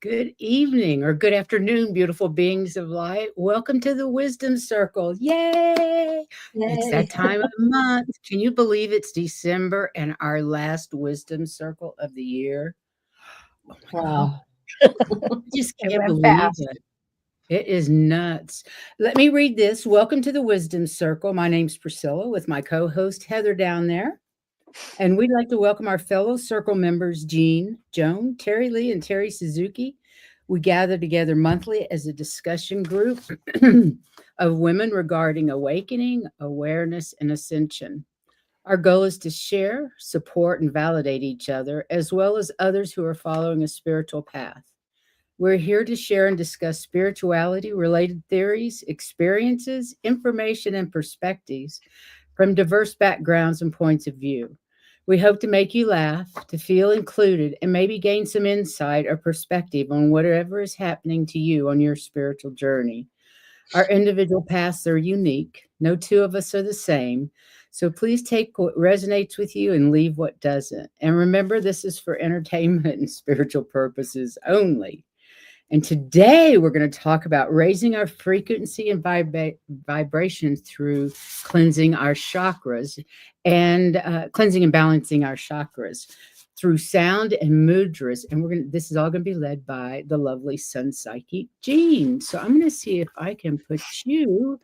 Good evening or good afternoon, beautiful beings of light. Welcome to the Wisdom Circle. Yay! It's that Yay. time of the month. Can you believe it's December and our last Wisdom Circle of the year? Oh my God. Wow. I just It can't went believe fast. it. It is nuts. Let me read this. Welcome to the Wisdom Circle. My name's Priscilla with my co-host Heather down there. And we'd like to welcome our fellow circle members, Jean, Joan, Terry Lee, and Terry Suzuki. We gather together monthly as a discussion group of women regarding awakening, awareness, and ascension. Our goal is to share, support, and validate each other, as well as others who are following a spiritual path. We're here to share and discuss spirituality related theories, experiences, information, and perspectives from diverse backgrounds and points of view. We hope to make you laugh, to feel included, and maybe gain some insight or perspective on whatever is happening to you on your spiritual journey. Our individual paths are unique. No two of us are the same. So please take what resonates with you and leave what doesn't. And remember, this is for entertainment and spiritual purposes only. And today we're going to talk about raising our frequency and vibration through cleansing our chakras and cleansing and balancing our chakras through sound and mudras. And this is all going to be led by the lovely Sun Psychic Jean. So I'm going to see if I can put you,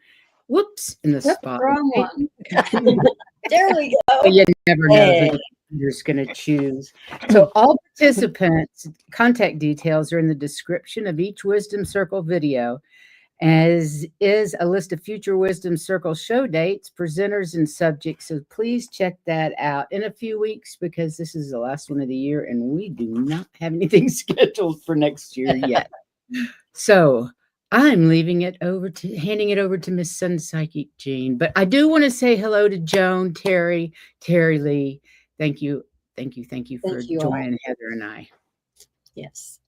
in the spot. Wrong one. There we go. Well, you never know Hey. who you're going to choose. So all participants' contact details are in the description of each Wisdom Circle video, as is a list of future Wisdom Circle show dates, presenters, and subjects. So please check that out in a few weeks because this is the last one of the year and we do not have anything scheduled for next year yet. So I'm handing it over to Miss Sun Psychic Jean. But I do want to say hello to Joan, Terry Lee. Thank you for joining Heather and I. Yes.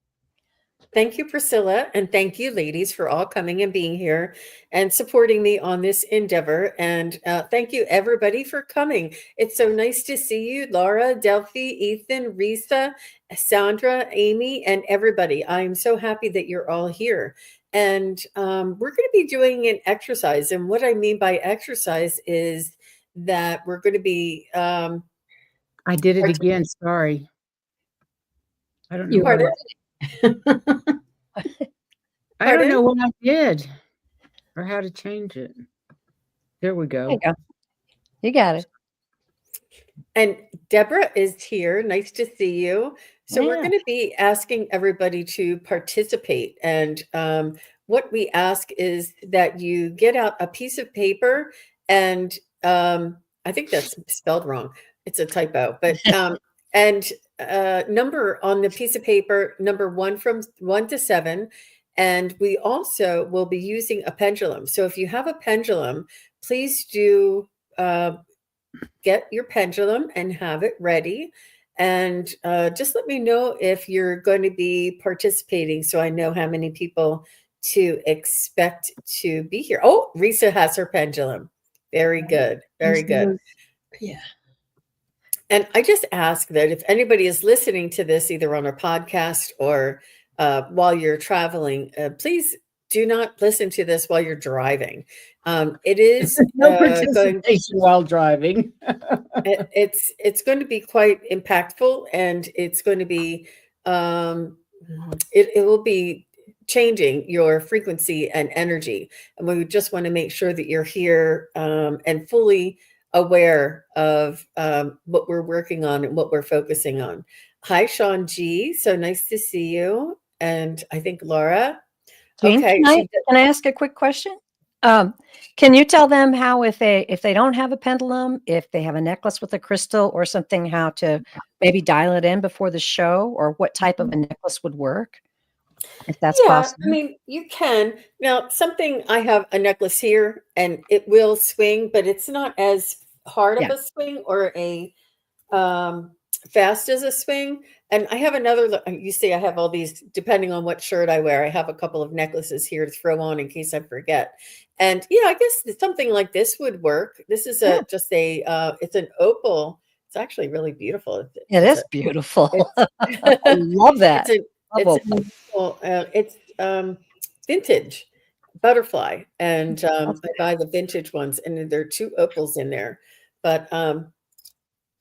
Thank you, Priscilla, and thank you, ladies, for all coming and being here and supporting me on this endeavor. And thank you, everybody, for coming. It's so nice to see you, Laura, Delphi, Ethan, Risa, Sandra, Amy, and everybody. I'm so happy that you're all here. And we're going to be doing an exercise. And what I mean by exercise is that we're going to be... I did it again. Sorry. I don't know. Pardon? I don't know what I did or how to change it. There we go. There you go. You got it. And Deborah is here. Nice to see you. So we're going to be asking everybody to participate. And what we ask is that you get out a piece of paper and I think that's spelled wrong. It's a typo, but and number on the piece of paper, number 1 from 1 to 7. And we also will be using a pendulum. So if you have a pendulum, please do get your pendulum and have it ready. And just let me know if you're going to be participating so I know how many people to expect to be here. Oh, Risa has her pendulum. Very good. Very good. Yeah. And I just ask that if anybody is listening to this, either on a podcast or while you're traveling, please do not listen to this while you're driving. It is no participation while driving. It's going to be quite impactful, and it's going to be it will be changing your frequency and energy. And we just want to make sure that you're here and fully aware of what we're working on and what we're focusing on. Hi, Sean G. So nice to see you. And I think Laura. Jean, okay. Can I ask a quick question? Can you tell them how, if they don't have a pendulum, if they have a necklace with a crystal or something, how to maybe dial it in before the show, or what type of a necklace would work? If that's possible. I mean, you can. Now, I have a necklace here and it will swing, but it's not as hard of a swing or a fast as a swing. And I have another, you see, I have all these, depending on what shirt I wear, I have a couple of necklaces here to throw on in case I forget. And I guess something like this would work. This is it's an opal. It's actually really beautiful. It is beautiful. I love that. It's Well, it's vintage butterfly, and That's I buy the vintage ones, and there are 2 opals in there. But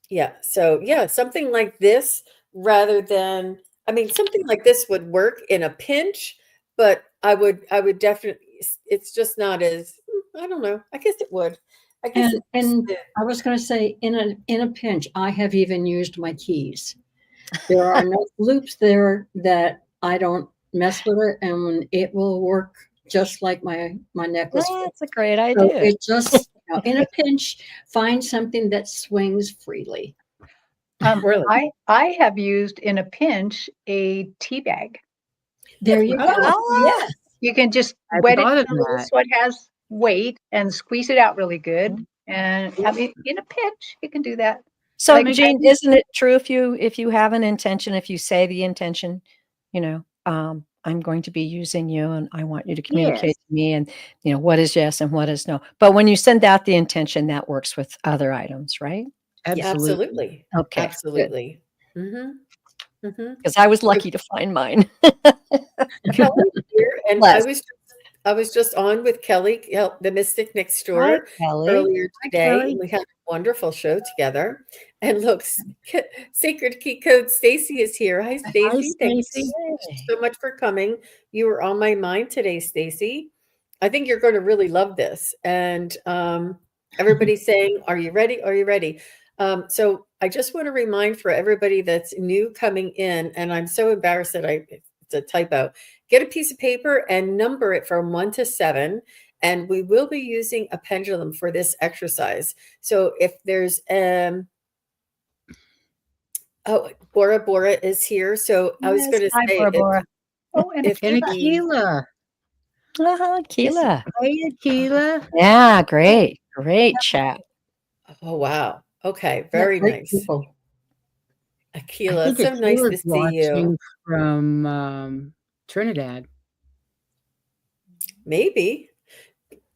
yeah, so yeah, something like this rather than, I mean, something like this would work in a pinch, but I would definitely, it's just not as, I don't know. I guess it would. I guess And I was going to say, in a pinch, I have even used my keys. There are no loops there that I don't mess with it, and it will work just like my necklace. That's a great So idea. it just, in a pinch, find something that swings freely. Really? I have used in a pinch a tea bag. There you go. Oh, Yes. You can just I wet it thought of down that. so it has weight and squeeze it out really good. And I mean, in a pinch, you can do that. So, Like, Jean, isn't it true if you have an intention, if you say the intention, I'm going to be using you and I want you to communicate to me, and what is yes and what is no. But when you send out the intention, that works with other items, right? Yeah, Absolutely. absolutely. Okay, good. Absolutely. Because I was lucky to find mine. Kelly's here, and Bless. I was just on with Kelly, the Mystic Next Hi, Door, Kelly. earlier Hi, today. Kelly. We had a wonderful show together. And look, Sacred Key Code Stacy is here. Hi, Hi, Stacy. Thanks Stacy. so much for coming. You were on my mind today, Stacy. I think you're going to really love this. And everybody's saying, "Are you ready? Are you ready?" So I just want to remind for everybody that's new coming in, and I'm so embarrassed that it's a typo. Get a piece of paper and number it from 1 to 7. And we will be using a pendulum for this exercise. So if there's oh, Bora is here. So I was Yes, going to hi, say, Bora Bora. oh, and if And he, Akila. Keela. Hey, Akila. Yeah, great chat. oh wow, okay, Yeah, very great nice. people. I Akila, think so nice to Akila's see you. watching from Trinidad. Maybe.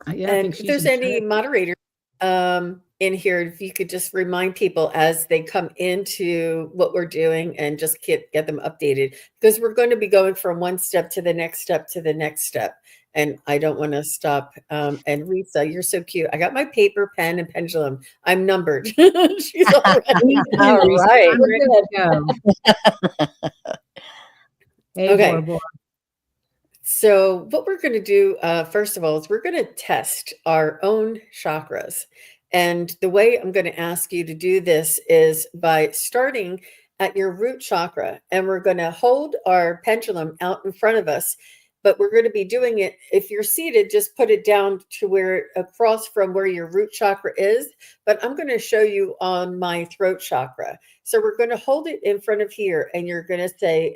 Yeah, I And think if she's there's in any Trinidad. moderators in here, if you could just remind people as they come into what we're doing and just get them updated, because we're going to be going from one step to the next step to the next step. And I don't want to stop. And Risa, you're so cute. I got my paper, pen, and pendulum. I'm numbered. She's already. Me too, All Risa. right. I'm ready to go. Hey, Okay. Bora Bora. So what we're going to do, first of all, is we're going to test our own chakras. And the way I'm going to ask you to do this is by starting at your root chakra. And we're going to hold our pendulum out in front of us. But we're going to be doing it, if you're seated, just put it down to where, across from where your root chakra is. But I'm going to show you on my throat chakra. So we're going to hold it in front of here. And you're going to say,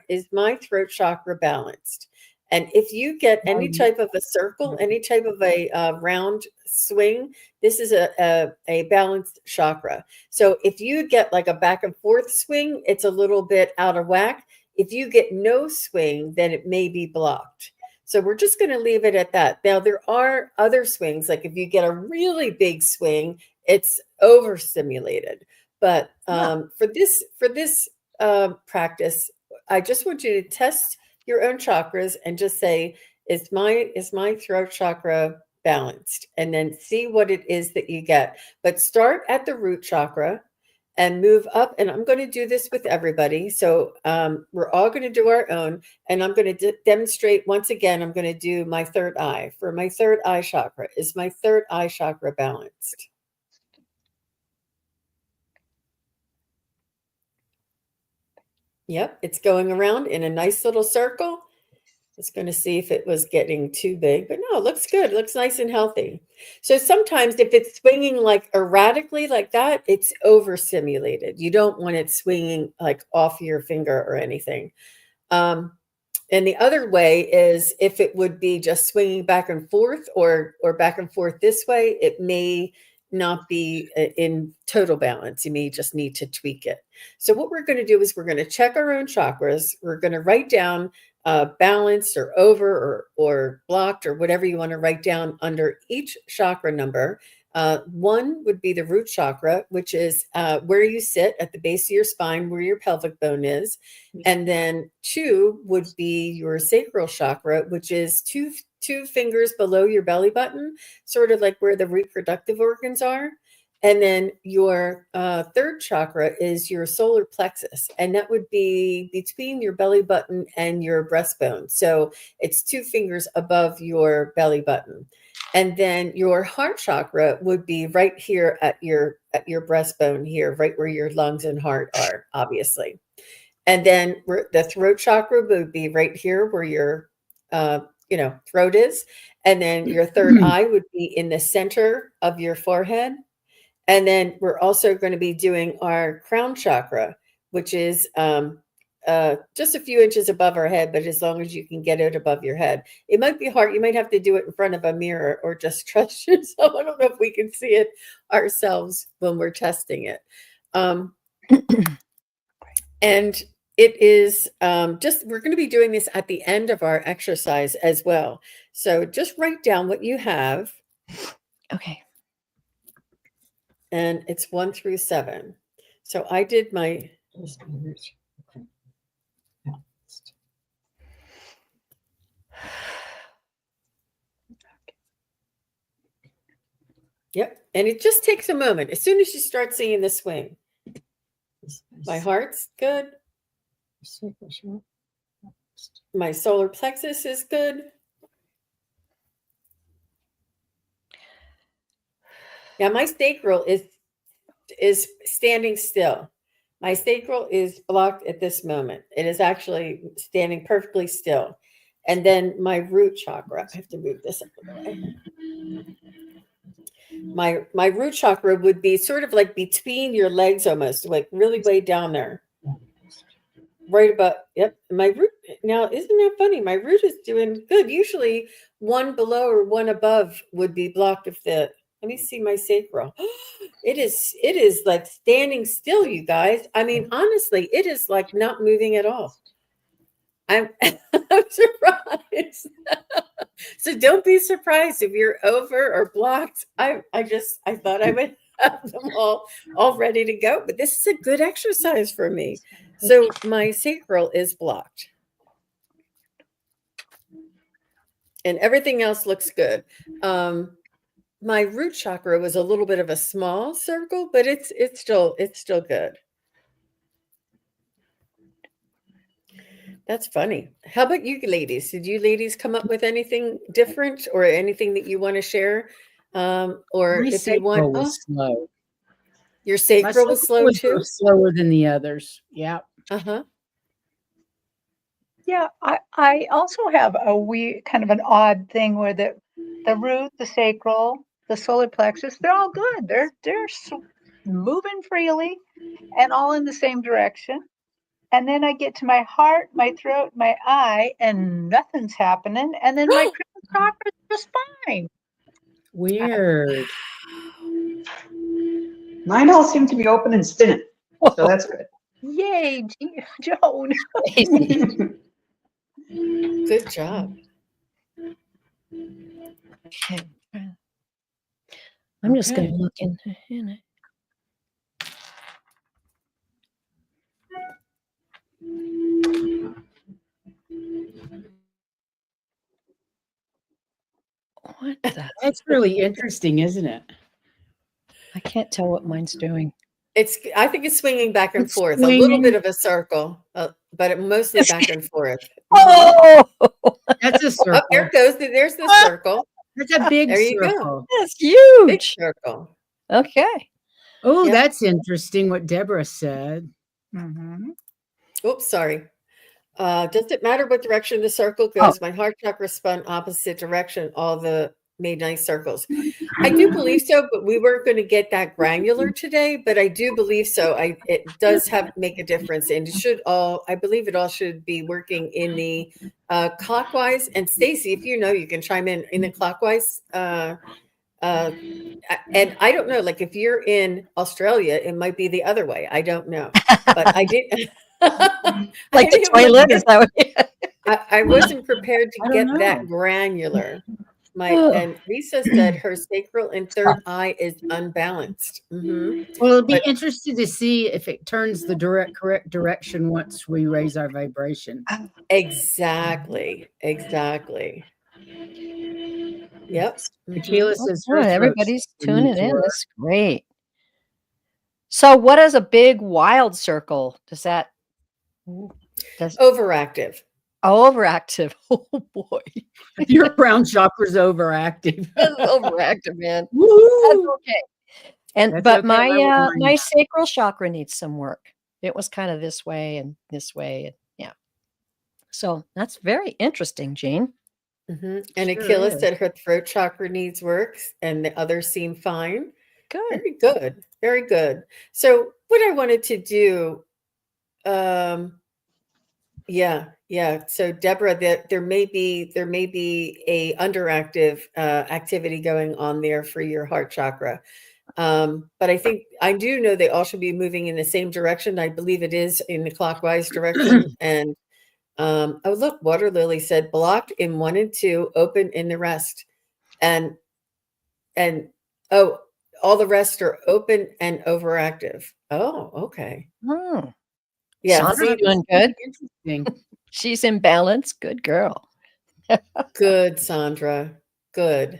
is my throat chakra balanced? And if you get any type of a circle, any type of a round swing, this is a balanced chakra. So if you get like a back and forth swing, it's a little bit out of whack. If you get no swing, then it may be blocked. So we're just going to leave it at that. Now, there are other swings, like if you get a really big swing, it's overstimulated. But for this practice, I just want you to test your own chakras and just say, is my throat chakra balanced? And then see what it is that you get. But start at the root chakra and move up. And I'm going to do this with everybody. So we're all going to do our own. And I'm going to demonstrate once again. I'm going to do my third eye. For my third eye chakra, is my third eye chakra balanced? Yep, it's going around in a nice little circle. Just going to see if it was getting too big, but no, it looks good. It looks nice and healthy. So sometimes if it's swinging like erratically like that, it's overstimulated. You don't want it swinging like off your finger or anything. And the other way is if it would be just swinging back and forth or back and forth this way, it may not be in total balance. You may just need to tweak it. So what we're going to do is we're going to check our own chakras. We're going to write down balanced or over or blocked or whatever you want to write down under each chakra number. One would be the root chakra, which is where you sit at the base of your spine, where your pelvic bone is. And then 2 would be your sacral chakra, which is two fingers below your belly button, sort of like where the reproductive organs are. And then your 3rd chakra is your solar plexus, and that would be between your belly button and your breastbone. So it's 2 fingers above your belly button. And then your heart chakra would be right here at your breastbone here, right where your lungs and heart are, obviously. And then the throat chakra would be right here where your throat is. And then your 3rd eye would be in the center of your forehead. And then we're also going to be doing our crown chakra, which is just a few inches above our head, but as long as you can get it above your head. It might be hard. You might have to do it in front of a mirror or just trust yourself. I don't know if we can see it ourselves when we're testing it. And it is we're going to be doing this at the end of our exercise as well. So just write down what you have. Okay. And it's 1 through 7. So I did my... Yep. And it just takes a moment. As soon as you start seeing the swing. My heart's good. My solar plexus is good. Now my sacral is standing still. My sacral is blocked at this moment. It is actually standing perfectly still. And then my root chakra, I have to move this up a way. My root chakra would be sort of like between your legs almost, like really way down there. Right about, yep. My root, now isn't that funny? My root is doing good. Usually one below or one above would be blocked if let me see my sacral. It is like standing still, you guys. I mean, honestly, it is like not moving at all. I'm surprised. So don't be surprised if you're over or blocked. I thought I would have them all ready to go, but this is a good exercise for me. So my sacral is blocked. And everything else looks good. My root chakra was a little bit of a small circle, but it's still good. That's funny. How about you ladies? Did you ladies come up with anything different or anything that you want to share? Or My if you want, sacral was slow. Your My sacral was slow too? slower than the others. Yeah. Uh-huh. Yeah, I also have a weird, kind of an odd thing where the root, the sacral, the solar plexus, they're all good. They're moving freely and all in the same direction. And then I get to my heart, my throat, my eye, and nothing's happening. And then my crown chakra is just fine. Weird. Mine all seem to be open and spinning, so that's good. Yay, Joan. Good job. Okay. I'm just going to look in it. What the? That's really interesting, isn't it? I can't tell what mine's doing. I think it's swinging back and It's forth, a little swinging. bit of a circle, but mostly back and forth. Oh, That's a circle. Oh, there it goes. There's the circle. That's a big There you go. circle. that's Big huge. circle. Okay. Oh, Yeah. that's interesting what Deborah said. Mm-hmm. Oops, sorry. Does it matter what direction the circle goes? My heart chakra spun opposite direction. Made nice circles. I do believe so, but we weren't going to get that granular today. But I do believe so. It does make a difference, and I believe it all should be working in the clockwise. And Stacy, if you know, you can chime in the clockwise. And I don't know, like if you're in Australia, it might be the other way. I don't know, but I did. Like the toilet, is that what? I wasn't prepared to I get don't that know. granular. And Lisa said her sacral and third eye is unbalanced. Well, it'll be But- interesting to see if it turns the correct direction once we raise our vibration. Exactly. Yep. Tequila says her throat everybody's chakra tuning needs in. work. That's great. So, what is a big wild circle? Does Overactive. overactive? Oh boy, Your crown chakra's overactive. that's overactive, man. That's Woo! okay. And That's but okay, my I wouldn't mind my that. sacral chakra needs some work. It was kind of this way and this way, and yeah. So that's very interesting, Jean. And Sure Aquila is. said her throat chakra needs work, and the others seem fine. Good. Very good. Very good. So what I wanted to do, yeah. So Deborah, there may be a underactive activity going on there for your heart chakra. But I do know they all should be moving in the same direction. I believe it is in the clockwise direction. And oh look, Water Lily said blocked in 1 and 2, open in the rest. And oh, all the rest are open and overactive. Oh, okay. Hmm. Yeah. Sandra See, doing good. Interesting. She's in balance. Good girl. good, Sandra. Good.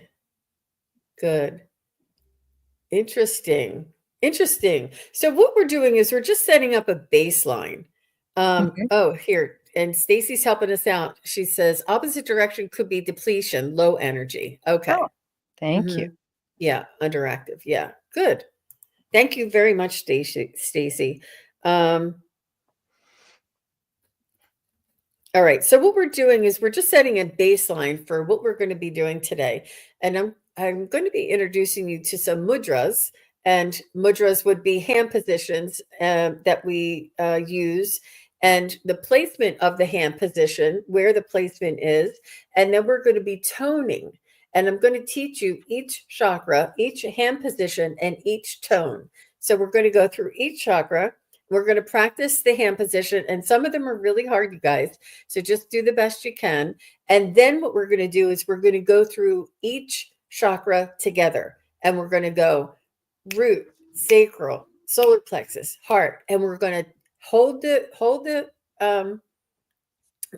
Interesting. So what we're doing is we're just setting up a baseline. Okay. Oh, here. And Stacy's helping us out. She says opposite direction could be depletion, low energy. Okay. Oh, thank you. Yeah, underactive. Yeah. Good. Thank you very much, Stacy. All right. So what we're doing is we're just setting a baseline for what we're going to be doing today. And I'm going to be introducing you to some mudras, and mudras would be hand positions that we use, and the placement of the hand position, where the placement is, and then we're going to be toning. And I'm going to teach you each chakra, each hand position, and each tone. So we're going to go through each chakra. We're going to practice the hand position, and some of them are really hard, you guys. So just do the best you can. And then what we're going to do is we're going to go through each chakra together, and we're going to go root, sacral, solar plexus, heart, and we're going to hold the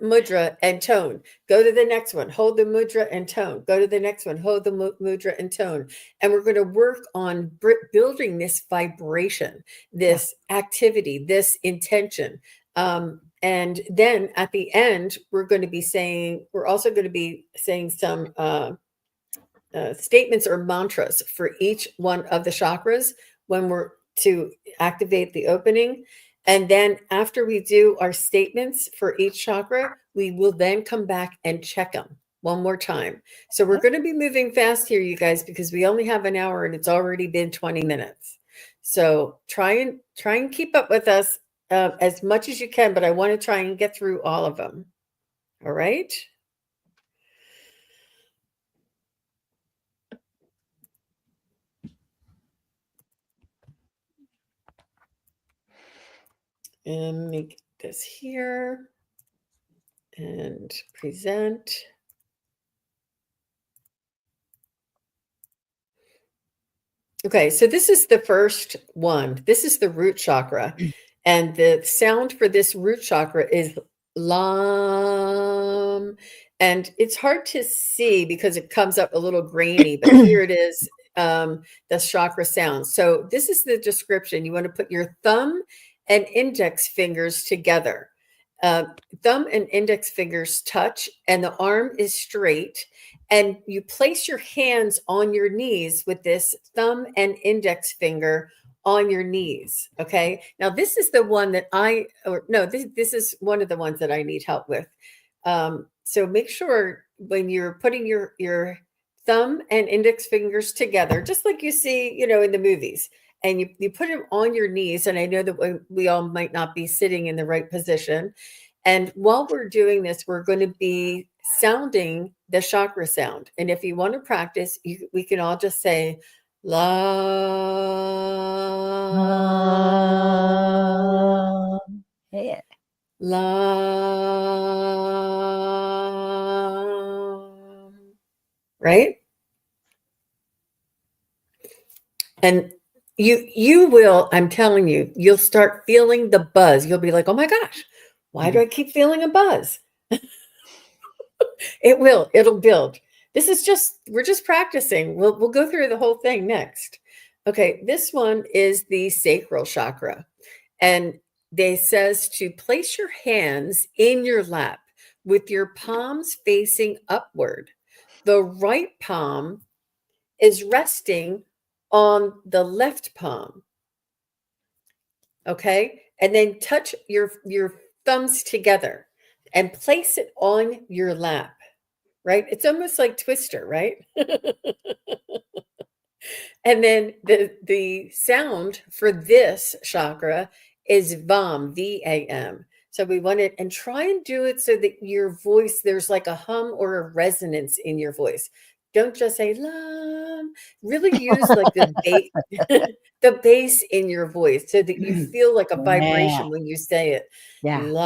mudra and tone. Go to the next one, hold the mudra and tone. Go to the next one, hold the mudra and tone. And we're going to work on building this vibration, this activity, this intention. And then at the end, we're also going to be saying some statements or mantras for each one of the chakras when we're to activate the opening. And then after we do our statements for each chakra, we will then come back and check them one more time. So we're going to be moving fast here, you guys, because we only have an hour and it's already been 20 minutes. So try and keep up with us as much as you can, but I want to try and get through all of them. All right. And make this here and present. Okay, so this is the first one. This is the root chakra. And the sound for this root chakra is lam. And it's hard to see because it comes up a little grainy, but here it is, the chakra sound. So this is the description. You want to put your thumb and index fingers together. Thumb and index fingers touch, and the arm is straight. And you place your hands on your knees with this thumb and index finger on your knees. Okay. Now this is the one that this is one of the ones that I need help with. So make sure when you're putting your thumb and index fingers together, just like you see, in the movies, and you put them on your knees. And I know that we all might not be sitting in the right position. And while we're doing this, we're going to be sounding the chakra sound. And if you want to practice, we can all just say la, Yeah. la. right? And you will, I'm telling you, you'll start feeling the buzz. You'll be like, oh my gosh, why do I keep feeling a buzz? It'll build. We're just practicing. We'll go through the whole thing next. Okay, this one is the sacral chakra. And they says to place your hands in your lap with your palms facing upward. The right palm is resting on the left palm. Okay? And then touch your thumbs together and place it on your lap. Right? It's almost like Twister, right? And then the sound for this chakra is VAM, VAM. So we want it, and try and do it so that your voice, there's like a hum or a resonance in your voice. Don't just say lam. Really use like the bass, the bass in your voice so that you feel like a vibration when you say it. Yeah. Lam.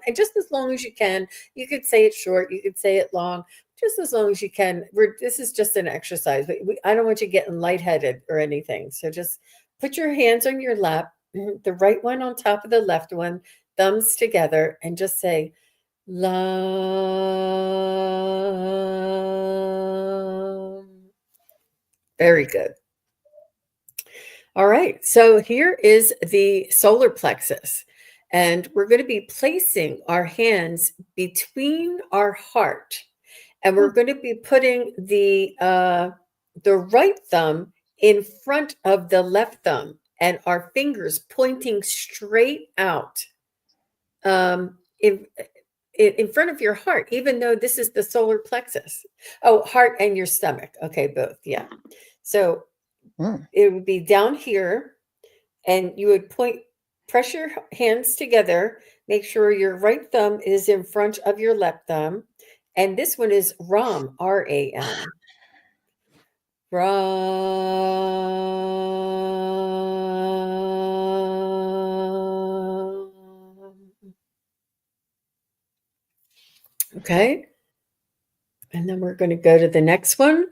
And just as long as you can, you could say it short, you could say it long, just as long as you can. This is just an exercise. I don't want you getting lightheaded or anything. So just put your hands on your lap, the right one on top of the left one, thumbs together, and just say, Lam. Very good. All right. So here is the solar plexus. And we're going to be placing our hands between our heart. And we're going to be putting the right thumb in front of the left thumb and our fingers pointing straight out in front of your heart, even though this is the solar plexus. Oh, heart and your stomach. Okay, both. Yeah. So it would be down here, and you would press your hands together. Make sure your right thumb is in front of your left thumb. And this one is Ram, R-A-M. Ram. Okay. And then we're going to go to the next one.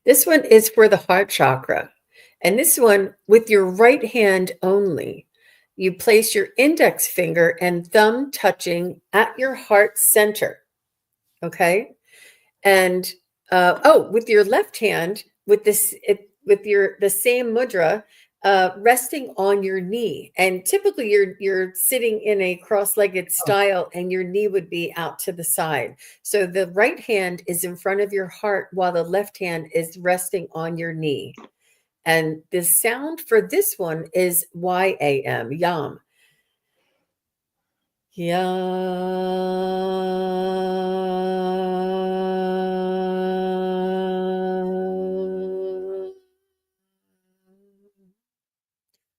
This one is for the heart chakra. And this one, with your right hand only, you place your index finger and thumb touching at your heart center. Okay. And with your left hand, with the same mudra, resting on your knee. And typically you're sitting in a cross-legged style, and your knee would be out to the side. So the right hand is in front of your heart while the left hand is resting on your knee. And the sound for this one is YAM, YAM.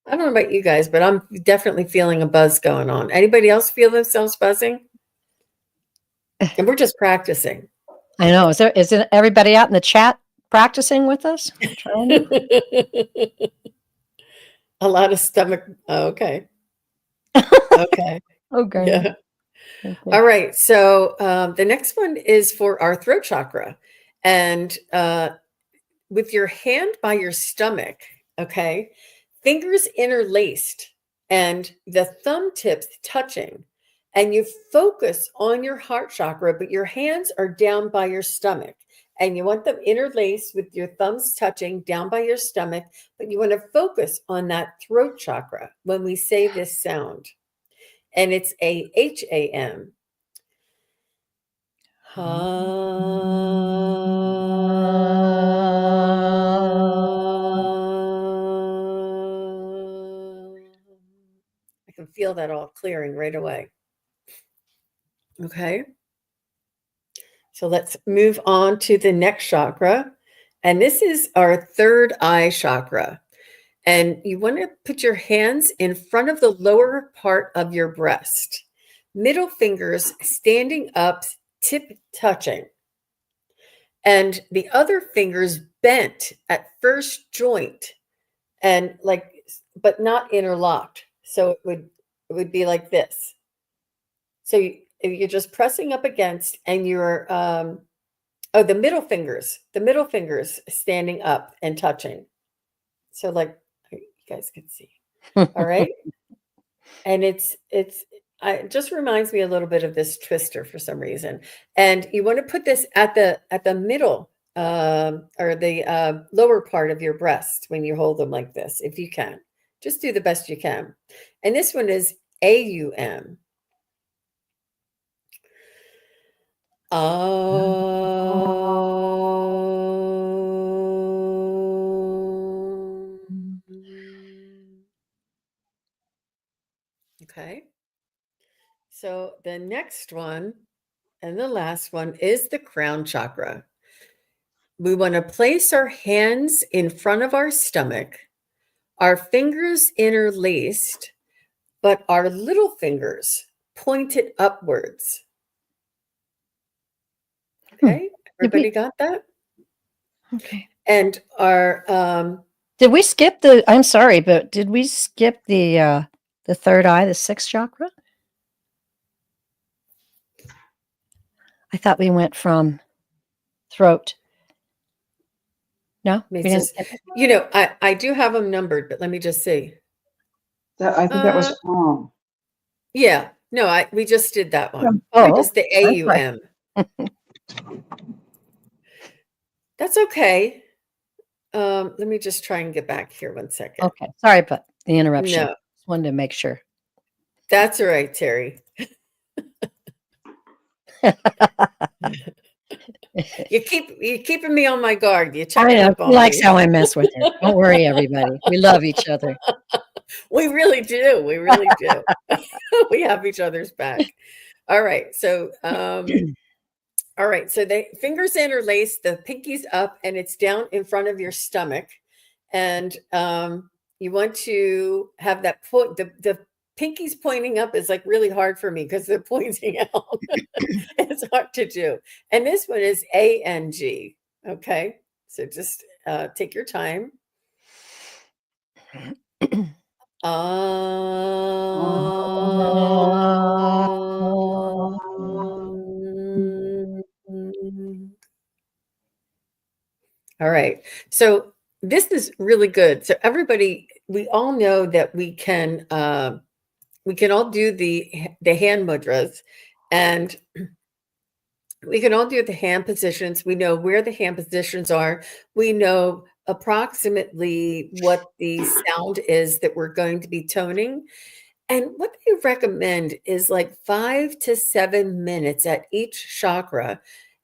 I don't know about you guys, but I'm definitely feeling a buzz going on. Anybody else feel themselves buzzing? And we're just practicing. I know. Is it everybody out in the chat practicing with us? A lot of stomach. Oh, okay. Okay. Okay. Yeah. Okay. All right. So the next one is for our throat chakra. And with your hand by your stomach, okay, fingers interlaced and the thumb tips touching, and you focus on your heart chakra, but your hands are down by your stomach, and you want them interlaced with your thumbs touching down by your stomach, but you want to focus on that throat chakra when we say this sound. And it's a HAM. I can feel that all clearing right away. Okay. So let's move on to the next chakra. And this is our third eye chakra. And you want to put your hands in front of the lower part of your breast, middle fingers standing up, tip touching, and the other fingers bent at first joint, and but not interlocked. So it would be like this. So you're just pressing up against, and you're the middle fingers standing up and touching. So like you guys can see. All right. And it just reminds me a little bit of this twister for some reason. And you want to put this at the middle or the lower part of your breast when you hold them like this, if you can. Just do the best you can. And this one is AUM. Okay. So the next one and the last one is the crown chakra. We want to place our hands in front of our stomach, our fingers interlaced, but our little fingers pointed upwards. Okay, everybody got that? Okay. And our Did we skip the? I'm sorry, but did we skip the third eye, the sixth chakra? I thought we went from throat. No, we didn't. I do have them numbered, but let me just see. I think that was Yeah, no, we just did that one. Oh, Just the AUM. That's okay. Let me just try and get back here 1 second. Okay, sorry about the interruption. No, Just wanted to make sure. that's all right, Terry. You're keeping me on my guard. You're I checking know. up on He likes me. how I mess with her. Don't worry, everybody. We love each other. We really do. We really do. We have each other's back. All right. So, all right. So the fingers interlaced, the pinkies up, and it's down in front of your stomach. And you want to have that point. The pinkies pointing up is like really hard for me because they're pointing out. It's hard to do. And this one is ANG. Okay. So just take your time. All right. So this is really good. So everybody, we all know that we can all do the hand mudras, and we can all do the hand positions. We know where the hand positions are. We know approximately what the sound is that we're going to be toning. And what they recommend is like 5 to 7 minutes at each chakra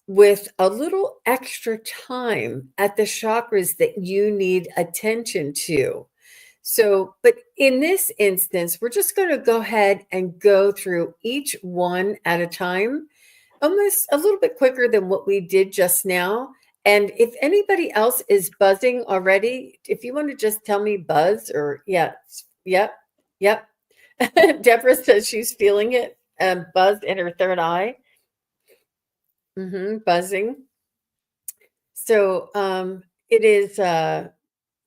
with a little extra time at the chakras that you need attention to. So, but in this instance, we're just going to go ahead and go through each one at a time, almost a little bit quicker than what we did just now. And if anybody else is buzzing already, if you want to just tell me buzz or yep. Deborah says she's feeling it, buzz in her third eye. Buzzing. So it is,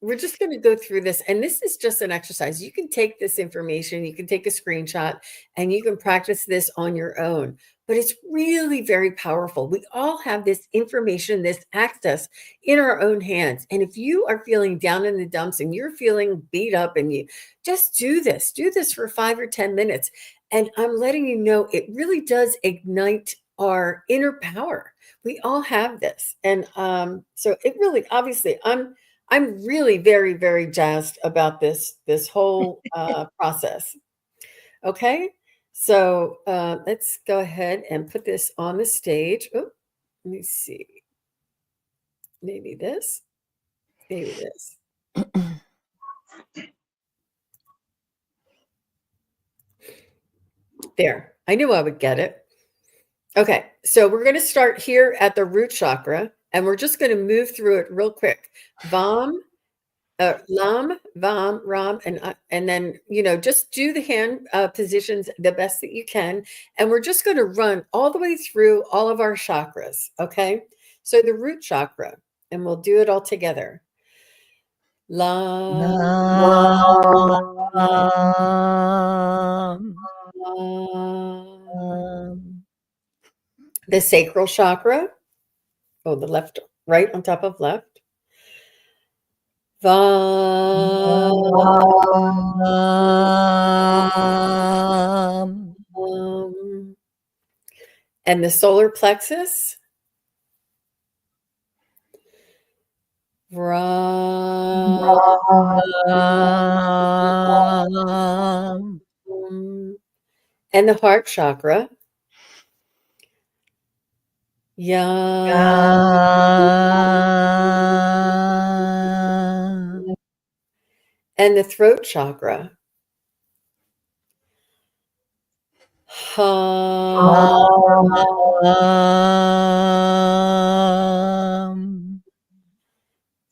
we're just going to go through this. And this is just an exercise. You can take this information, you can take a screenshot, and you can practice this on your own. But it's really very powerful. We all have this information, this access in our own hands. And if you are feeling down in the dumps and you're feeling beat up, and you just do this for 5 or 10 minutes. And I'm letting you know, it really does ignite our inner power. We all have this. And so it really, obviously, I'm really very, very jazzed about this whole process. Okay. So let's go ahead and put this on the stage. Oh, let me see. Maybe this. There. I knew I would get it. Okay. So we're going to start here at the root chakra, and we're just going to move through it real quick. Vam, Lam, Vam, Ram, and then, just do the hand positions the best that you can. And we're just going to run all the way through all of our chakras. Okay. So the root chakra, and we'll do it all together. Lam, The sacral chakra. Oh, the left, right on top of left. And the solar plexus. And the heart chakra. And the throat chakra.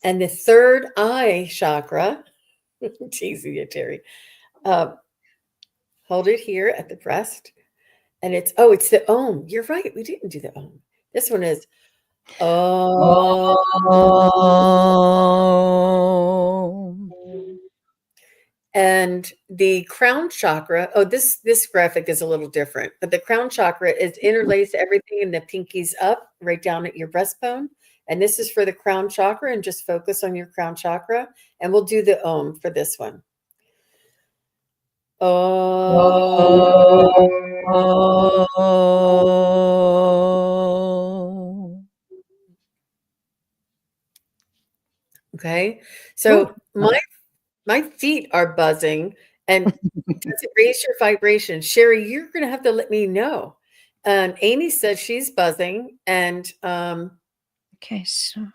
And the third eye chakra. Teasing you, Terry. Hold it here at the breast. And it's the Om. You're right. We didn't do the Om. This one is Om. And the crown chakra. Oh, this graphic is a little different, but the crown chakra is interlaced everything in the pinkies up right down at your breastbone. And this is for the crown chakra, and just focus on your crown chakra. And we'll do the Om for this one. Okay, so my feet are buzzing, and does it raise your vibration? Sherry, you're going to have to let me know. Amy says she's buzzing, and okay, so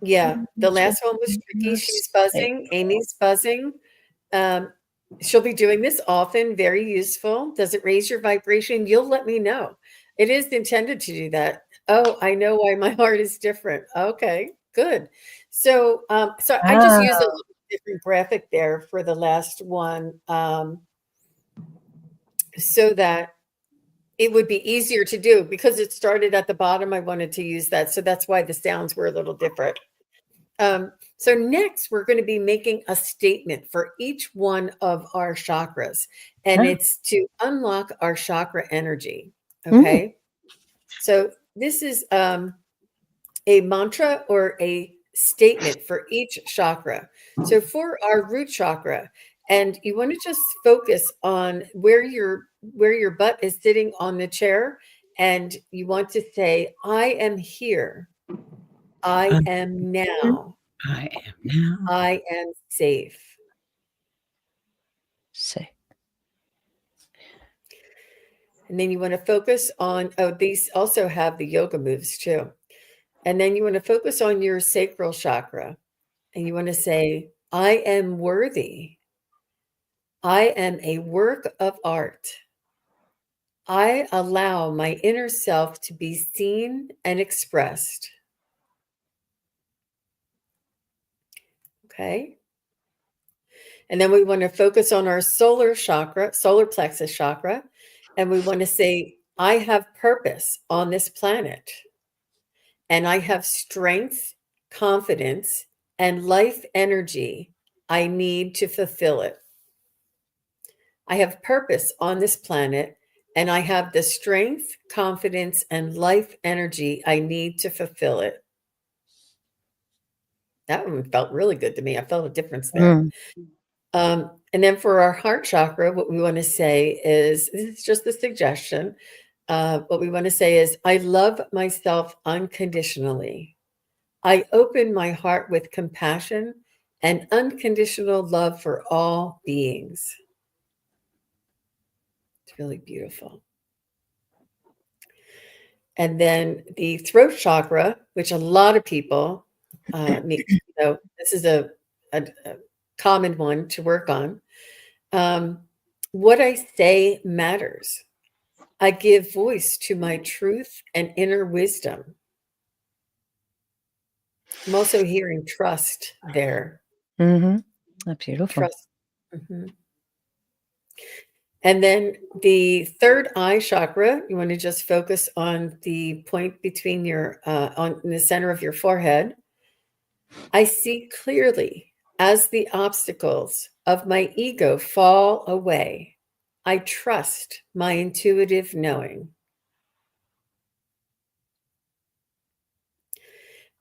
yeah, the last one was tricky. She's buzzing. Amy's buzzing. She'll be doing this often. Very useful. Does it raise your vibration? You'll let me know. It is intended to do that. Oh, I know why my heart is different. Okay, good. So, I just used a little different graphic there for the last one, so that it would be easier to do, because it started at the bottom. I wanted to use that. So that's why the sounds were a little different. So next, we're going to be making a statement for each one of our chakras, and it's to unlock our chakra energy. Okay. So this is a mantra or a statement for each chakra. So for our root chakra, and you want to just focus on where your butt is sitting on the chair, and you want to say, I am here. I am now. I am now. I am safe. Safe. And then you want to focus on, these also have the yoga moves too. And then you want to focus on your sacral chakra, and you want to say, I am worthy. I am a work of art. I allow my inner self to be seen and expressed. Okay. And then we want to focus on our solar plexus chakra. And we want to say, I have purpose on this planet. And I have strength, confidence, and life energy I need to fulfill it. I have purpose on this planet, and I have the strength, confidence, and life energy I need to fulfill it. That one felt really good to me. I felt a difference there. And then for our heart chakra, what we want to say is, this is just a suggestion. What we want to say is, I love myself unconditionally. I open my heart with compassion and unconditional love for all beings. It's really beautiful. And then the throat chakra, which a lot of people need to know, this is a common one to work on. What I say matters. I give voice to my truth and inner wisdom. I'm also hearing trust there. That's beautiful. Trust. And then the third eye chakra, you want to just focus on the point between your, on the center of your forehead. I see clearly as the obstacles of my ego fall away. I trust my intuitive knowing.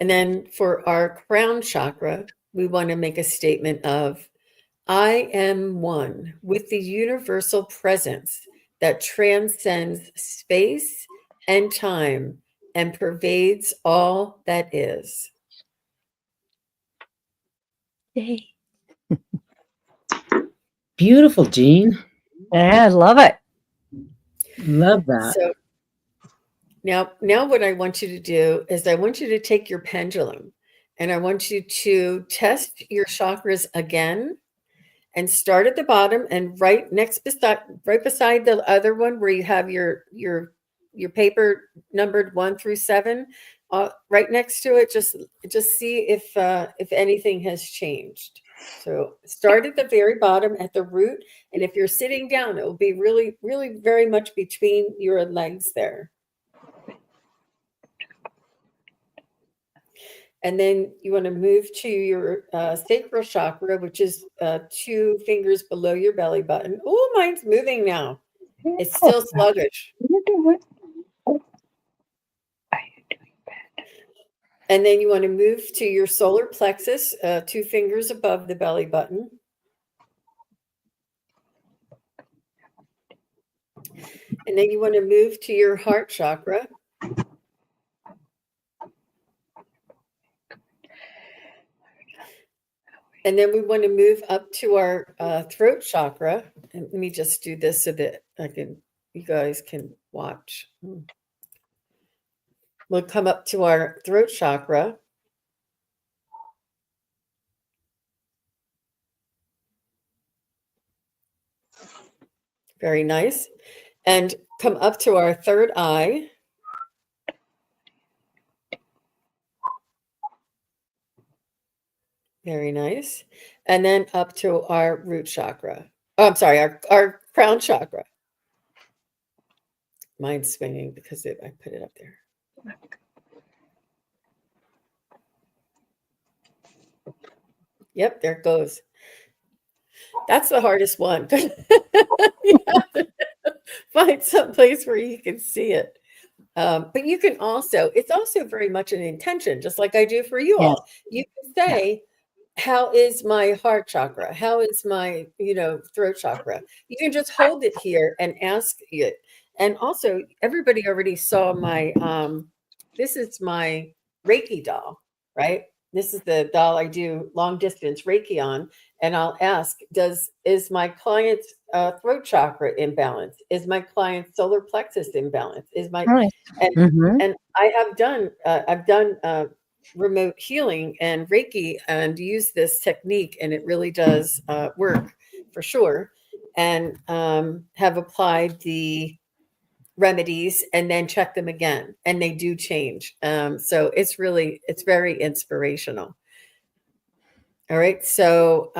And then for our crown chakra, we want to make a statement of, I am one with the universal presence that transcends space and time and pervades all that is. Yay. Beautiful, Jean. Yeah, I love it. Love that. So now what I want you to do is I want you to take your pendulum and I want you to test your chakras again and start at the bottom and right beside the other one where you have your paper numbered 1 through 7, right next to it, just see if anything has changed. So start at the very bottom at the root, and if you're sitting down, it will be really, really very much between your legs there. And then you want to move to your sacral chakra, which is 2 fingers below your belly button. Oh, mine's moving now. It's still sluggish. You're doing. Oh, are you doing bad? And then you want to move to your solar plexus, 2 fingers above the belly button. And then you want to move to your heart chakra. And then we want to move up to our throat chakra. And let me just do this so that you guys can watch. We'll come up to our throat chakra. Very nice. And come up to our third eye. Very nice. And then up to our root chakra. Oh, I'm sorry, our crown chakra. Mine's swinging because I put it up there. Yep, there it goes. That's the hardest one. You have to find some place where you can see it. But you can also, it's also very much an intention, just like I do for you all. You can say, how is my heart chakra? How is my, throat chakra? You can just hold it here and ask it. And also, everybody already saw my, this is my Reiki doll, right? This is the doll I do long distance Reiki on. And I'll ask, is my client's throat chakra imbalanced? Is my client's solar plexus imbalanced? Is my, Right. and I have done, I've done remote healing and Reiki and use this technique, and it really does work for sure. And have applied the remedies and then check them again, and they do change. So it's very inspirational. All right. So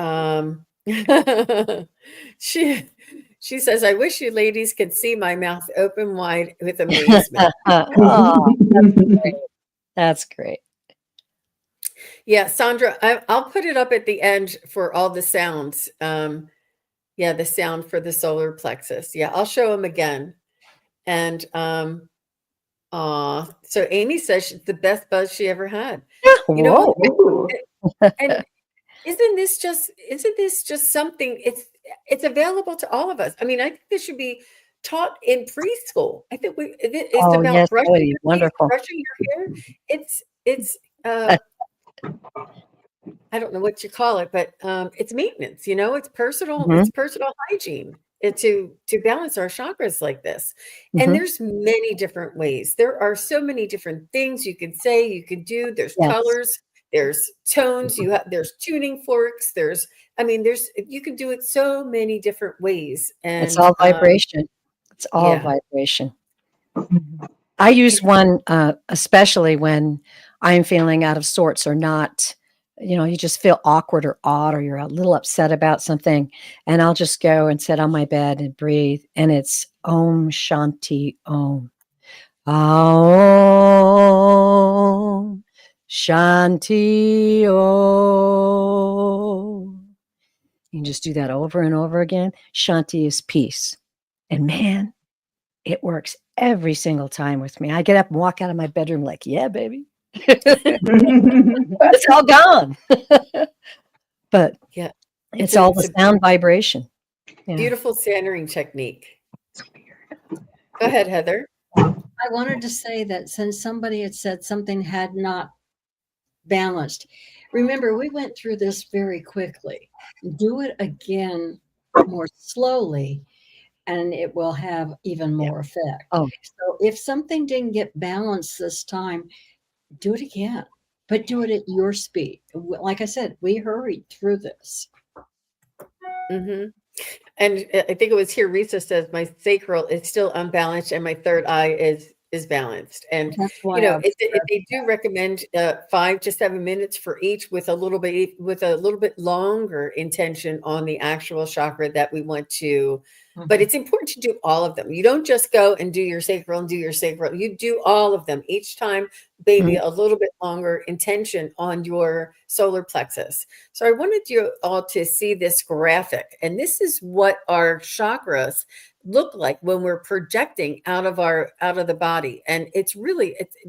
she says, I wish you ladies could see my mouth open wide with amazement. Oh, that's great. Yeah, Sandra, I'll put it up at the end for all the sounds. Yeah, the sound for the solar plexus. Yeah, I'll show them again. And so Amy says it's the best buzz she ever had. You know what? And isn't this just something? It's available to all of us. I mean, I think this should be taught in preschool. I think it's about brushing your wonderful. teeth, brushing your hair. It's I don't know what you call it, but it's maintenance. It's personal. It's personal hygiene to balance our chakras like this. And there's many different ways. There are so many different things you can say, you can do. There's colors, there's tones. There's tuning forks. You can do it so many different ways. And it's all vibration. It's all vibration. I use one especially when I'm feeling out of sorts or not. You just feel awkward or odd, or you're a little upset about something. And I'll just go and sit on my bed and breathe. And it's Om Shanti Om. Om Shanti Om. You can just do that over and over again. Shanti is peace. And man, it works every single time with me. I get up and walk out of my bedroom like, yeah, baby. It's all gone. But Yeah. it's all the It's a sound vibration. Yeah. beautiful centering technique. Go ahead, Heather. I wanted to say that since somebody had said something had not balanced, remember, we went through this very quickly. Do it again more slowly, and it will have even more effect. Oh. So if something didn't get balanced this time, do it again, but do it at your speed. Like I said, we hurried through this. Mm-hmm. And I think it was here, Risa says, my sacral is still unbalanced and my third eye is balanced. And, That's why you know, they do recommend 5 to 7 minutes for each with a little bit longer intention on the actual chakra that we want to. But it's important to do all of them. You don't just go and do your sacral and do your sacral. You do all of them each time, maybe a little bit longer intention on your solar plexus. So I wanted you all to see this graphic. And this is what our chakras look like when we're projecting out of the body. And it's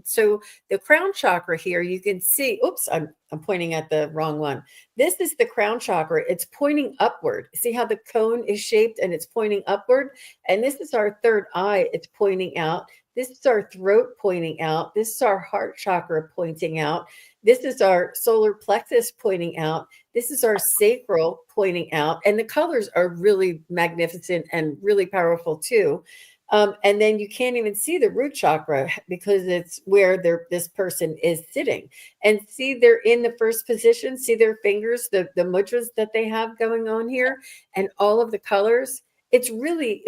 so the crown chakra here, you can see, oops, I'm pointing at the wrong one. This is the crown chakra. It's pointing upward. See how the cone is shaped and it's pointing upward? And this is our third eye. It's pointing out. This is our throat pointing out. This is our heart chakra pointing out. This is our solar plexus pointing out. This is our sacral pointing out. And the colors are really magnificent and really powerful too. And then you can't even see the root chakra because it's where this person is sitting. And see, they're in the first position. See their fingers, the mudras that they have going on here, and all of the colors. It's really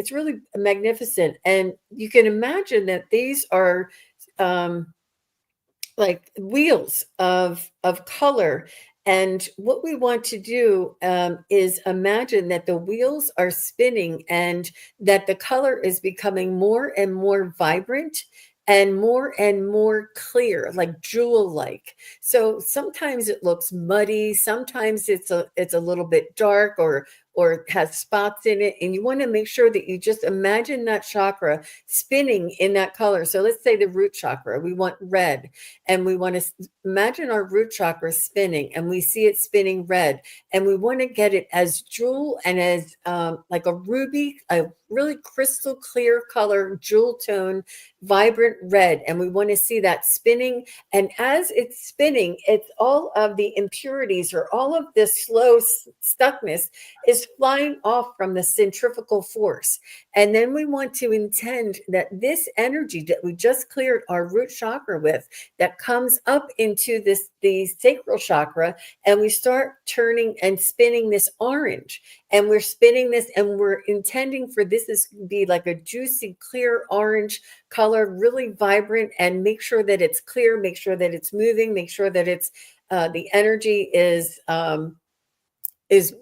magnificent. And you can imagine that these are like wheels of color. And what we want to do is imagine that the wheels are spinning and that the color is becoming more and more vibrant and more clear, like jewel-like. So sometimes it looks muddy, sometimes it's a little bit dark or has spots in it. And you want to make sure that you just imagine that chakra spinning in that color. So let's say the root chakra, we want red, and we want to imagine our root chakra spinning, and we see it spinning red, and we want to get it as jewel and as like a ruby, a really crystal clear color, jewel tone, vibrant red. And we want to see that spinning. And as it's spinning, it's all of the impurities or all of this slow stuckness is flying off from the centrifugal force. And then we want to intend that this energy that we just cleared our root chakra with, that comes up into the sacral chakra, and we start turning and spinning this orange. And we're spinning this, and we're intending for this to be like a juicy, clear orange color, really vibrant, and make sure that it's clear, make sure that it's moving, make sure that it's the energy is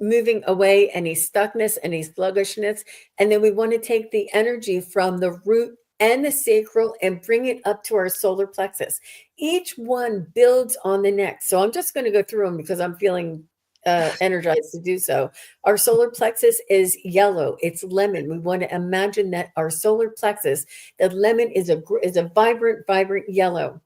moving away any stuckness, any sluggishness. And then we want to take the energy from the root and the sacral and bring it up to our solar plexus. Each one builds on the next. So I'm just going to go through them because I'm feeling energized to do so. Our solar plexus is yellow. It's lemon. We want to imagine that our solar plexus, that lemon is a vibrant yellow.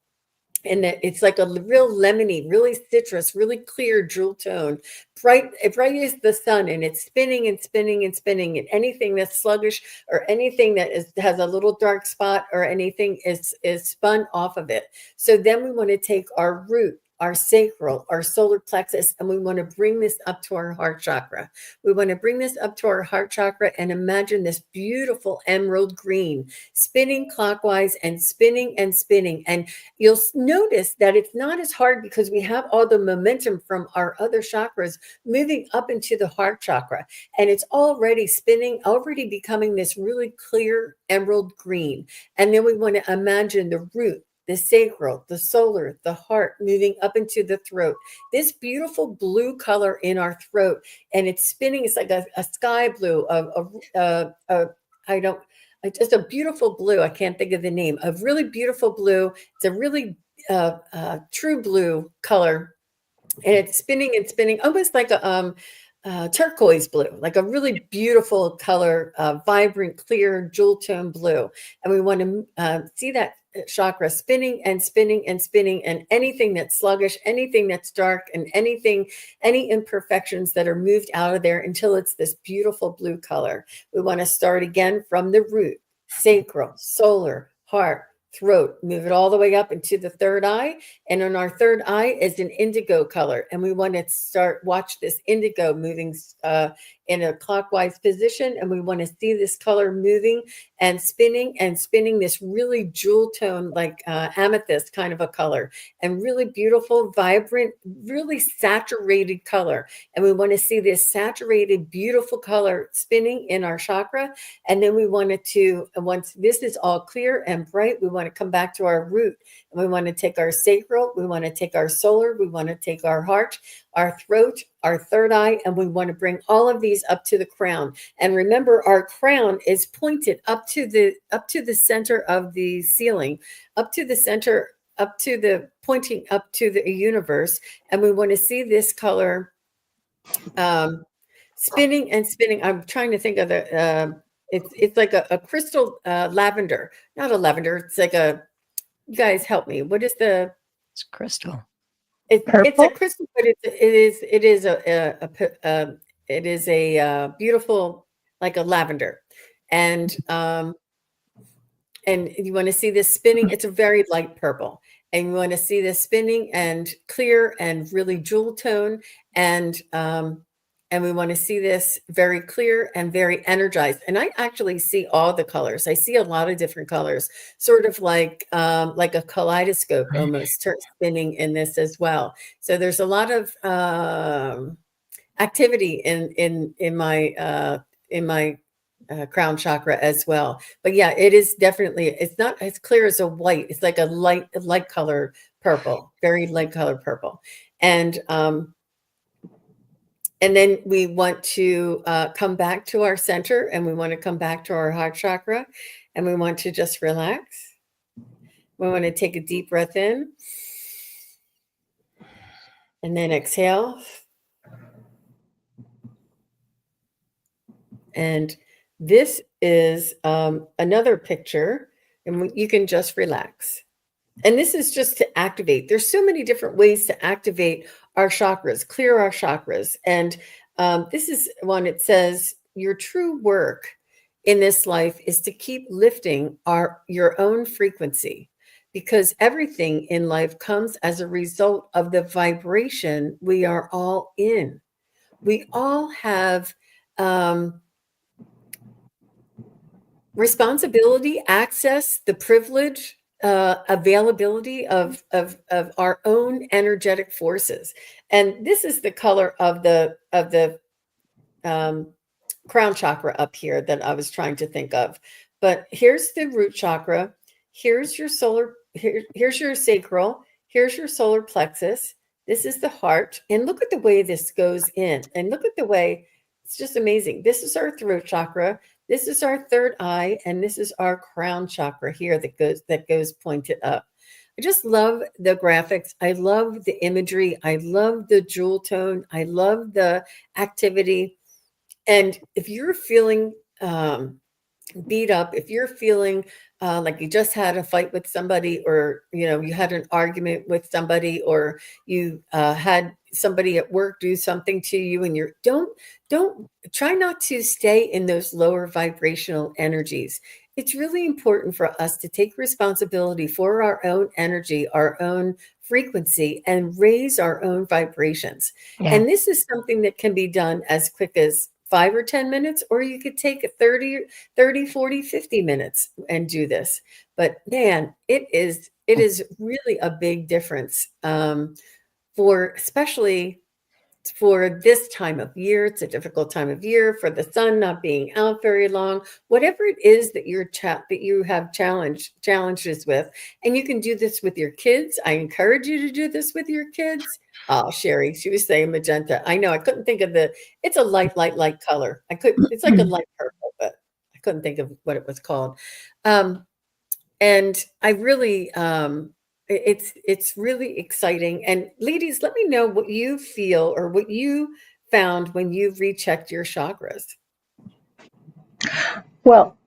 And that it's like a real lemony, really citrus, really clear jewel tone, bright as the sun, and it's spinning and spinning and spinning. And anything that's sluggish or anything that has a little dark spot or anything is spun off of it. So then we want to take our root, our sacral, our solar plexus, and we want to bring this up to our heart chakra. We want to bring this up to our heart chakra and imagine this beautiful emerald green spinning clockwise and spinning and spinning. And you'll notice that it's not as hard because we have all the momentum from our other chakras moving up into the heart chakra. And it's already spinning, already becoming this really clear emerald green. And then we want to imagine the root, the sacral, the solar, the heart moving up into the throat. This beautiful blue color in our throat, and it's spinning. It's like a sky blue, just a beautiful blue. I can't think of the name. A really beautiful blue. It's a really true blue color, and it's spinning and spinning, almost like a turquoise blue, like a really beautiful color, vibrant, clear, jewel tone blue. And we want to see that chakra spinning and spinning and spinning, and anything that's sluggish, anything that's dark, and any imperfections that are moved out of there until it's this beautiful blue color. We want to start again from the root, sacral, solar, heart, throat, move it all the way up into the third eye. And in our third eye is an indigo color. And we want to watch this indigo moving in a clockwise position. And we want to see this color moving and spinning this really jewel tone, like amethyst kind of a color, and really beautiful, vibrant, really saturated color. And we want to see this saturated, beautiful color spinning in our chakra. And then we wanted to, once this is all clear and bright, we want to come back to our root, and we want to take our sacral, we want to take our solar, we want to take our heart, our throat, our third eye, and we want to bring all of these up to the crown. And remember, our crown is pointed up to the center of the ceiling, up to the center, pointing up to the universe. And we want to see this color spinning and spinning. I'm trying to think of the it's like a crystal lavender, not a lavender. It's like you guys help me. What is the? It's crystal. It's a crystal, but it is a beautiful, like a lavender, and you want to see this spinning. It's a very light purple, and you want to see this spinning and clear and really jewel tone, and we want to see this very clear and very energized. And I actually see all the colors. I see a lot of different colors, sort of like a kaleidoscope almost spinning in this as well. So there's a lot of activity in my crown chakra as well. But yeah, it is definitely, it's not as clear as a white. It's like a light color purple, very light color purple. And then we want to come back to our center, and we want to come back to our heart chakra, and we want to just relax. We want to take a deep breath in, and then exhale. And this is another picture, and you can just relax. And this is just to activate. There's so many different ways to activate our chakras, clear our chakras. And this is one, it says, your true work in this life is to keep lifting your own frequency, because everything in life comes as a result of the vibration we are all in. We all have responsibility, access, the privilege, availability of our own energetic forces. And this is the color of the crown chakra up here that I was trying to think of. But here's the root chakra. Here's your solar. Here's your sacral. Here's your solar plexus. This is the heart. And look at the way this goes in. And look at the way, it's just amazing. This is our throat chakra. This is our third eye, and this is our crown chakra here that goes pointed up. I just love the graphics. I love the imagery. I love the jewel tone. I love the activity. And if you're feeling beat up, if you're feeling like you just had a fight with somebody, or you had an argument with somebody, or you had somebody at work do something to you, and don't try not to stay in those lower vibrational energies. It's really important for us to take responsibility for our own energy, our own frequency, and raise our own vibrations. Yeah. And this is something that can be done as quick as 5 or 10 minutes, or you could take 30, 40, 50 minutes and do this. But man, it is really a big difference especially for this time of year. It's a difficult time of year for the sun not being out very long, whatever it is that you have challenges with. And you can do this with your kids. I encourage you to do this with your kids. Oh, Sherry, she was saying magenta. I know, I couldn't think of it's a light color. It's like a light purple, but I couldn't think of what it was called. And I really, it's really exciting. And ladies, let me know what you feel or what you found when you rechecked your chakras. Well,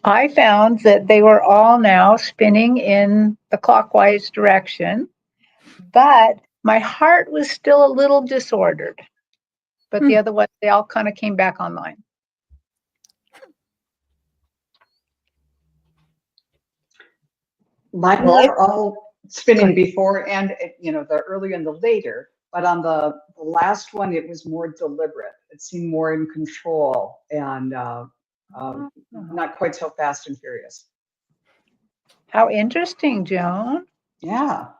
I found that they were all now spinning in the clockwise direction, but my heart was still a little disordered. But the other ones, they all kind of came back online. Mine were all spinning before and, the earlier and the later. But on the last one, it was more deliberate. It seemed more in control and not quite so fast and furious. How interesting, Joan. Yeah.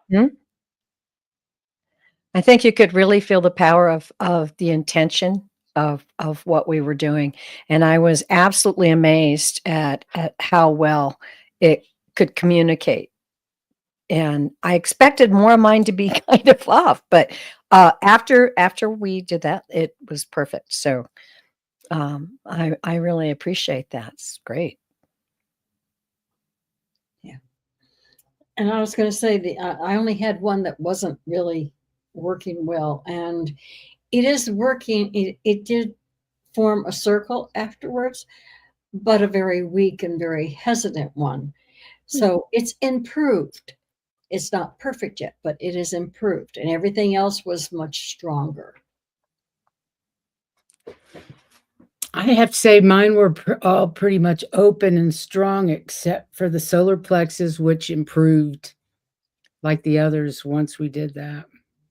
I think you could really feel the power of the intention of what we were doing. And I was absolutely amazed at how well it could communicate. And I expected more of mine to be kind of off, but after we did that, it was perfect. So I really appreciate that. It's great. Yeah. And I was going to say I only had one that wasn't really working well, and it is working. It did form a circle afterwards, but a very weak and very hesitant one. So it's improved. It's not perfect yet, but it is improved, and everything else was much stronger. I have to say mine were all pretty much open and strong, except for the solar plexus, which improved like the others once we did that.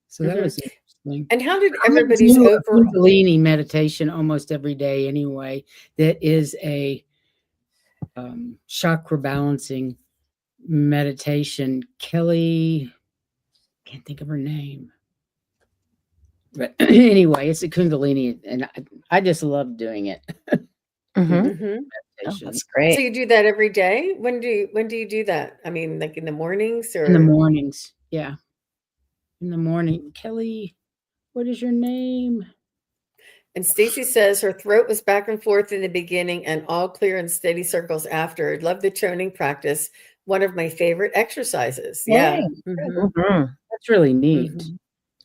So that was interesting. And how did I'm gonna everybody's do a overall? Kundalini meditation almost every day anyway. That is a chakra balancing meditation. Kelly, can't think of her name. But anyway, it's a Kundalini, and I just love doing it. Mhm. Oh, Meditation. that's So great. you do that every day? When do you do that? I mean, like in the mornings In the or? mornings, yeah. In the morning. Kelly, what is your name? And Stacy says her throat was back and forth in the beginning and all clear and steady circles after. Love the toning practice. One of my favorite exercises. Yeah. Yay. Mhm. That's really neat. Mhm.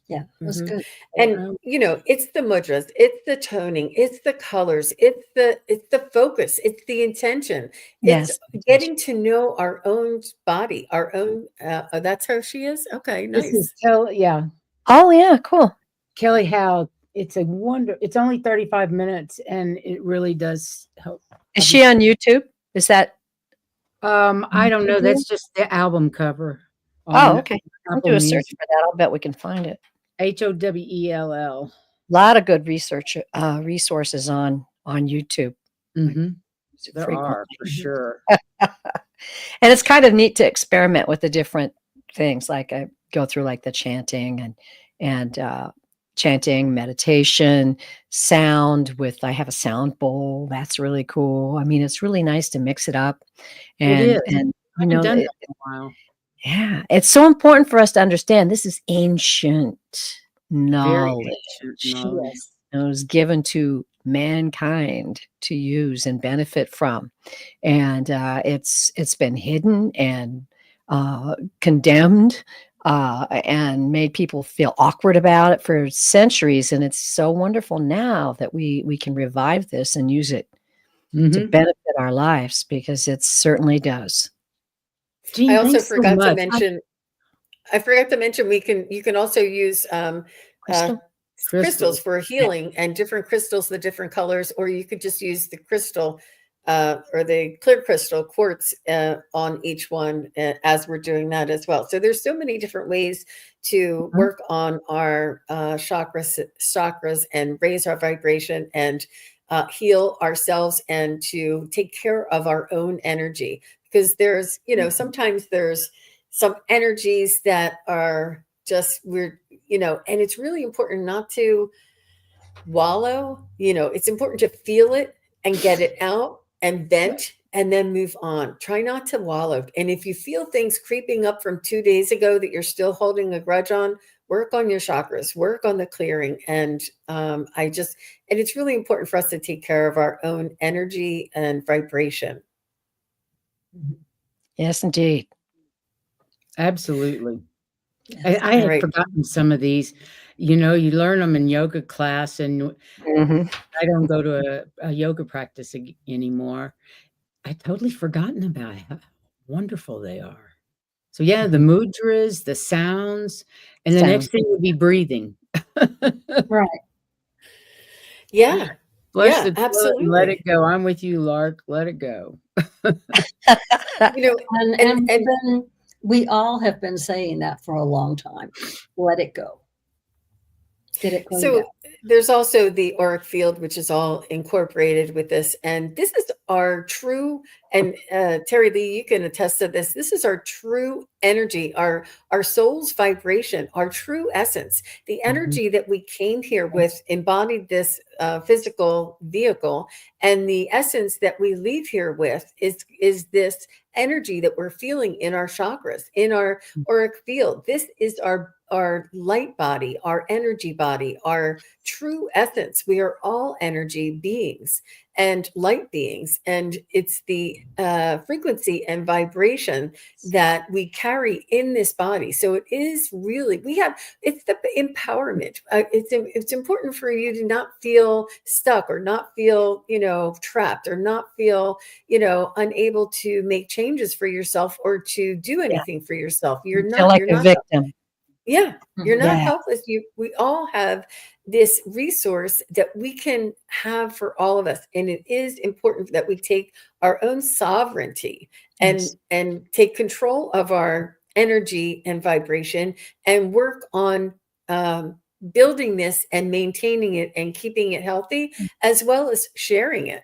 Yeah, it was Mhm. good. And it's the mudras, it's the toning, it's the colors, it's the focus, it's the intention. It's Yes. getting to know our own body, our own that's how she is? Okay, This is nice. Kelly, yeah. Oh yeah, cool. Kelly Howe. It's a wonder. It's only 35 minutes and it really does help. Is she on YouTube? Is that? I don't know. That's just the album cover Oh, on okay. I'll Apple do a search Music. for that. I'll bet we can find it. HOWELL. A lot of good research resources on YouTube. Mm-hmm. There Frequently. are for sure. And it's kind of neat to experiment with the different things. Like I go through like the chanting and chanting, meditation, sound with, I have a sound bowl. That's really cool. I mean, it's really nice to mix it up. It is. And I haven't done that in a while. yeah, it's so important for us to understand this is ancient Very knowledge. ancient knowledge. Yes. And it was given to mankind to use and benefit from. And it's been hidden and condemned and made people feel awkward about it for centuries. And it's so wonderful now that we can revive this and use it to benefit our lives, because it certainly does. Jean, I also thanks so forgot to much. mention you can also use crystals for healing, and different crystals, the different colors, or you could just use the crystal or the clear crystal quartz on each one as we're doing that as well. So there's so many different ways to work on our chakras and raise our vibration and heal ourselves and to take care of our own energy. Because there's, sometimes there's some energies that are just and it's really important not to wallow. It's important to feel it and get it out and vent and then move on. Try not to wallow. And if you feel things creeping up from 2 days ago that you're still holding a grudge on, work on your chakras, work on the clearing. And and it's really important for us to take care of our own energy and vibration. Yes, indeed. Absolutely. Yes. I had Right. forgotten some of these. You learn them in yoga class, and Mhm. I don't go to a yoga practice anymore. I totally forgotten about how wonderful they are. So yeah, the mudras, the sounds, and the next Sound. thing would be breathing. Right. Yeah. Flush Yeah, the toilet and let it absolutely. go. I'm with you, Lark. Let it go. You know, and We all have been saying that for a long time. Let it go. Get it cleaned so out. there's also the auric field, which is all incorporated with this. And this is our true, and Terry Lee, you can attest to this. This is our true energy, our soul's vibration, our true essence, the Mhm. energy that we came here with, embodied this physical vehicle, and the essence that we leave here with is this energy that we're feeling in our chakras, in our auric field. This is our light body, our energy body, our true essence. We are all energy beings and light beings, and it's the frequency and vibration that we carry in this body. So it is really, it's the empowerment. It's important for you to not feel stuck, or not feel, trapped, or not feel, unable to make changes for yourself, or to do Yeah. anything for yourself. You feel like a victim. Yeah, you're not Yeah. helpless. We all have this resource that we can have for all of us. And it is important that we take our own sovereignty Yes. and take control of our energy and vibration, and work on building this and maintaining it and keeping it healthy, as well as sharing it.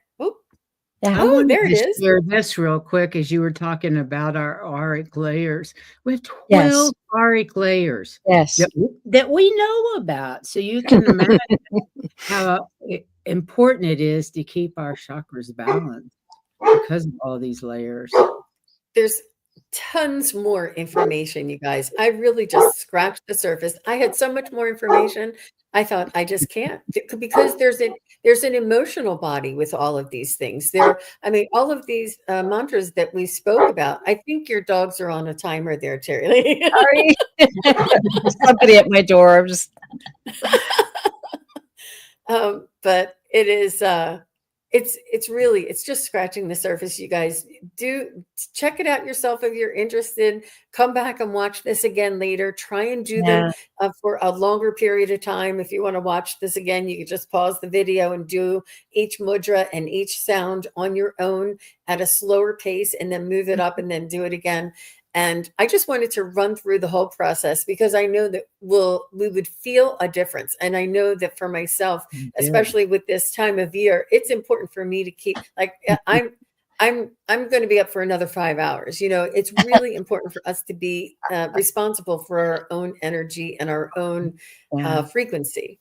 Yeah. I Oh, wanted there it to is. share this real quick as you were talking about our auric layers. We have 12 Yes. auric layers Yes. that we know about. So you can imagine how important it is to keep our chakras balanced because of all these layers. There's tons more information, you guys. I really just scratched the surface. I had so much more information. I thought I just can't, because there's an emotional body with all of these things. I mean, all of these mantras that we spoke about. I think your dogs are on a timer there, Terry Lee. Sorry. Somebody at my door. I'm just But it is it's just scratching the surface. You guys, do check it out yourself if you're interested. Come back and watch this again later. Try and do them yeah. for a longer period of time. If you want to watch this again, you can just pause the video and do each mudra and each sound on your own at a slower pace, and then move it up and then do it again. And I just wanted to run through the whole process, because I know that we would feel a difference. And I know that for myself, Good. especially with this time of year, it's important for me to keep, like, I'm going to be up for another 5 hours. It's really important for us to be responsible for our own energy and our own Yeah. frequency.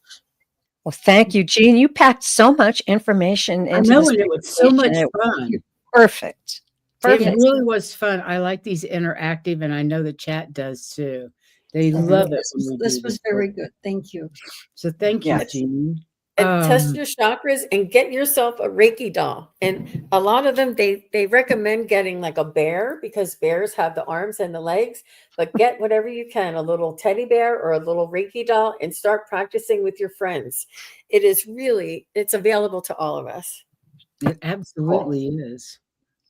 Well, thank you, Jean. You packed so much information I into know, this and it was so much presentation. fun. Perfect. It Perfect. really was fun. I like these interactive, and I know the chat does too. They love it when we This do was this. very good. Thank you. So thank you, Yes. Jean. And test your chakras, and get yourself a Reiki doll. And a lot of them, they recommend getting like a bear, because bears have the arms and the legs. But get whatever you can, a little teddy bear or a little Reiki doll, and start practicing with your friends. It's available to all of us. It absolutely is.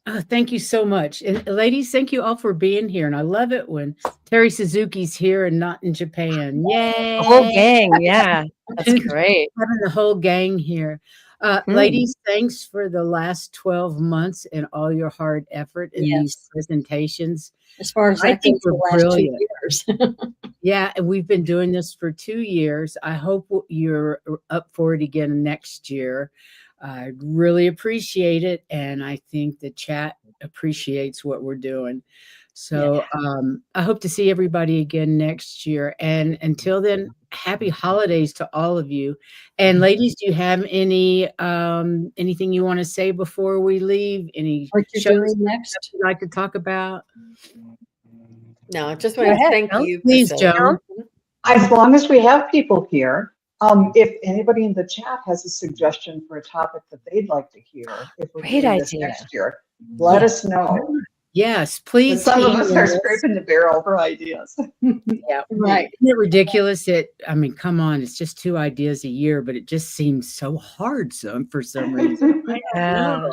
Oh, thank you so much. And ladies, thank you all for being here. And I love it when Terry Suzuki's here and not in Japan. Yay. The whole gang. Yeah. That's great. Having the whole gang here. Ladies, thanks for the last 12 months and all your hard effort in these Yes. presentations. As far as I that think goes, the we're last brilliant. 2 years. Yeah, and we've been doing this for 2 years. I hope you're up for it again next year. I really appreciate it, and I think the chat appreciates what we're doing. So I hope to see everybody again next year. And until then, happy holidays to all of you. And ladies, do you have anything you want to say before we leave? Any What you're shows doing next? you'd like to talk about? No, I just Go wanted to ahead, thank Joan. you, Please, Priscilla. Joan. As long as we have people here, if anybody in the chat has a suggestion for a topic that they'd like to hear, if we're Great doing this idea. next year, let us know. Yes, But please some of us email are us. scraping the barrel for ideas. Yeah, Right. Isn't it ridiculous? I mean, come on, it's just 2 ideas a year, but it just seems so hard for some reason. Yeah. No.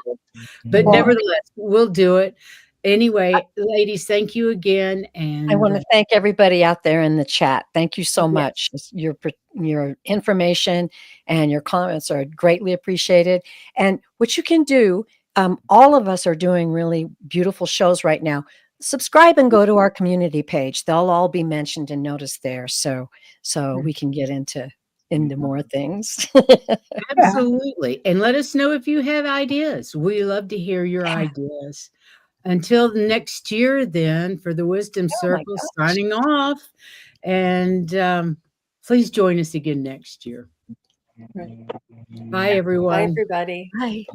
But Well, nevertheless, we'll do it. Anyway, ladies, thank you again. I And want to thank everybody out there in the chat. Thank you so Yes. much. Your information and your comments are greatly appreciated. And what you can do, all of us are doing really beautiful shows right now. Subscribe and go to our community page. They'll all be mentioned and noticed there, so we can get into more things. absolutely. And let us know if you have ideas. We love to hear your Yeah. ideas. Until next year, then, for the Wisdom Oh my Circle, gosh. signing off. And please join us again next year. right. Bye, everyone. Bye, everybody. Bye.